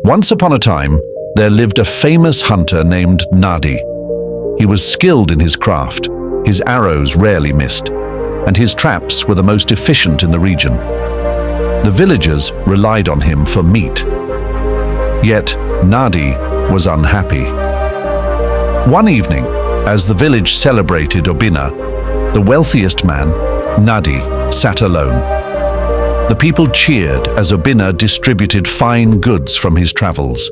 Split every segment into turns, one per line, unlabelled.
Once upon a time, there lived a famous hunter named Nnadi. He was skilled in his craft, his arrows rarely missed, and his traps were the most efficient in the region. The villagers relied on him for meat. Yet, Nnadi was unhappy. One evening, as the village celebrated Obina, the wealthiest man, Nnadi, sat alone. The people cheered as Obina distributed fine goods from his travels.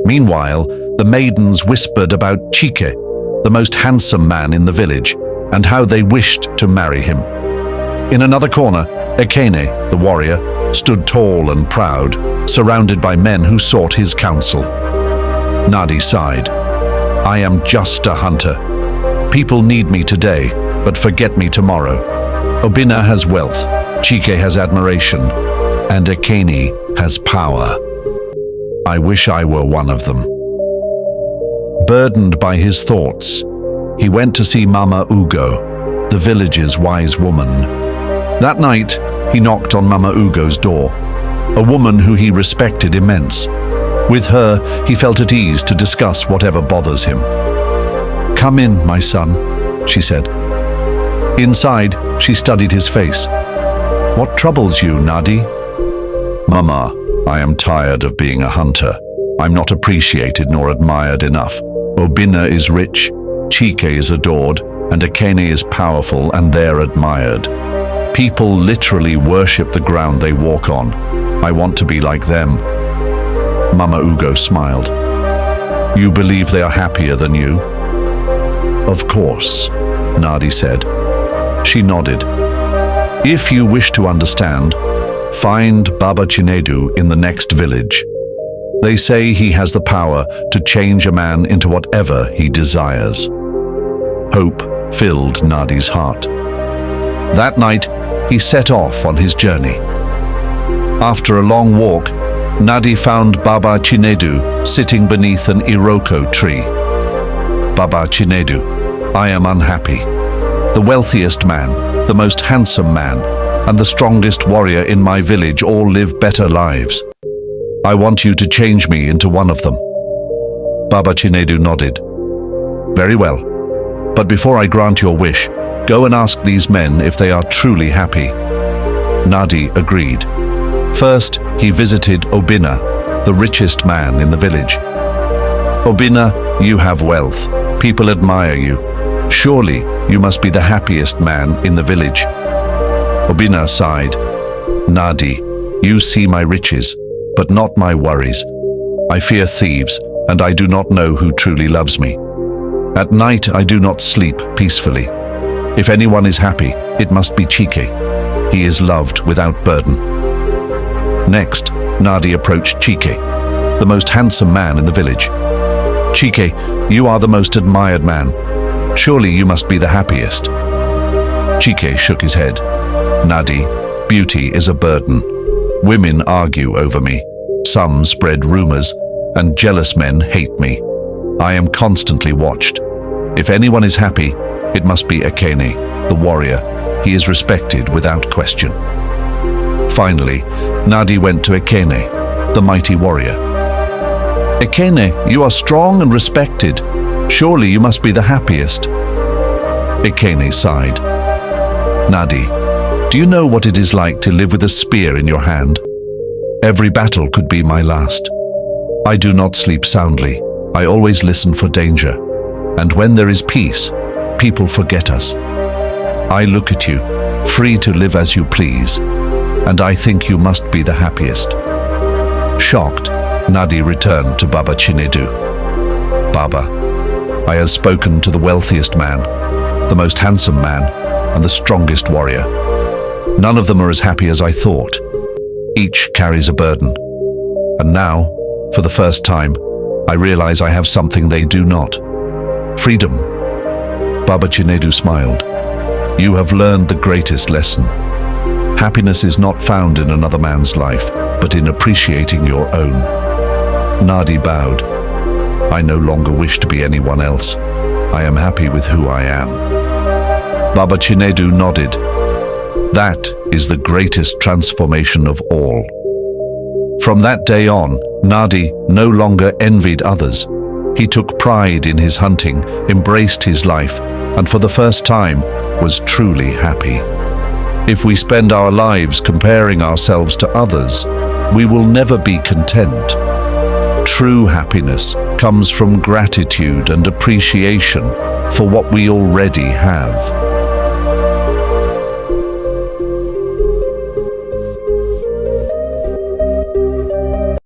Meanwhile, the maidens whispered about Chike, the most handsome man in the village, and how they wished to marry him. In another corner, Ekene, the warrior, stood tall and proud, surrounded by men who sought his counsel. Nnadi sighed. "I am just a hunter. People need me today, but forget me tomorrow. Obina has wealth, Chike has admiration, and Ekene has power. I wish I were one of them." Burdened by his thoughts, he went to see Mama Ugo, the village's wise woman. That night, he knocked on Mama Ugo's door, a woman who he respected immense. With her, he felt at ease to discuss whatever bothers him. "Come in, my son," she said. Inside, she studied his face. "What troubles you, Nnadi?" "Mama, I am tired of being a hunter. I'm not appreciated nor admired enough. Obina is rich, Chike is adored, and Ekene is powerful, and they're admired. People literally worship the ground they walk on. I want to be like them." Mama Ugo smiled. "You believe they are happier than you?" "Of course," Nnadi said. She nodded. "If you wish to understand, find Baba Chinedu in the next village. They say he has the power to change a man into whatever he desires." Hope filled Nnadi's heart. That night, he set off on his journey. After a long walk, Nnadi found Baba Chinedu sitting beneath an iroko tree. "Baba Chinedu, I am unhappy. The wealthiest man, the most handsome man, and the strongest warrior in my village all live better lives. I want you to change me into one of them." Baba Chinedu nodded. "Very well, but before I grant your wish, go and ask these men if they are truly happy." Nnadi agreed. First, he visited Obina, the richest man in the village. "Obina, you have wealth. People admire you. Surely you must be the happiest man in the village." Obina sighed. "Nnadi, you see my riches, but not my worries. I fear thieves, and I do not know who truly loves me. At night I do not sleep peacefully. If anyone is happy, it must be Chike. He is loved without burden." Next, Nnadi approached Chike, the most handsome man in the village. "Chike, you are the most admired man. Surely you must be the happiest." Chike shook his head. "Nnadi, beauty is a burden. Women argue over me. Some spread rumors, and jealous men hate me. I am constantly watched. If anyone is happy, it must be Ekene, the warrior. He is respected without question." Finally, Nnadi went to Ekene, the mighty warrior. "Ekene, you are strong and respected. Surely you must be the happiest." Ekene sighed. "Nnadi, do you know what it is like to live with a spear in your hand? Every battle could be my last. I do not sleep soundly. I always listen for danger. And when there is peace, people forget us. I look at you, free to live as you please, and I think you must be the happiest." Shocked, Nnadi returned to Baba Chinedu. "Baba, I have spoken to the wealthiest man, the most handsome man, and the strongest warrior. None of them are as happy as I thought. Each carries a burden. And now, for the first time, I realize I have something they do not. Freedom." Baba Chinedu smiled. "You have learned the greatest lesson. Happiness is not found in another man's life, but in appreciating your own." Nnadi bowed. "I no longer wish to be anyone else. I am happy with who I am." Baba Chinedu nodded. "That is the greatest transformation of all." From that day on, Nnadi no longer envied others. He took pride in his hunting, embraced his life, and for the first time was truly happy. If we spend our lives comparing ourselves to others, we will never be content. True happiness comes from gratitude and appreciation for what we already have.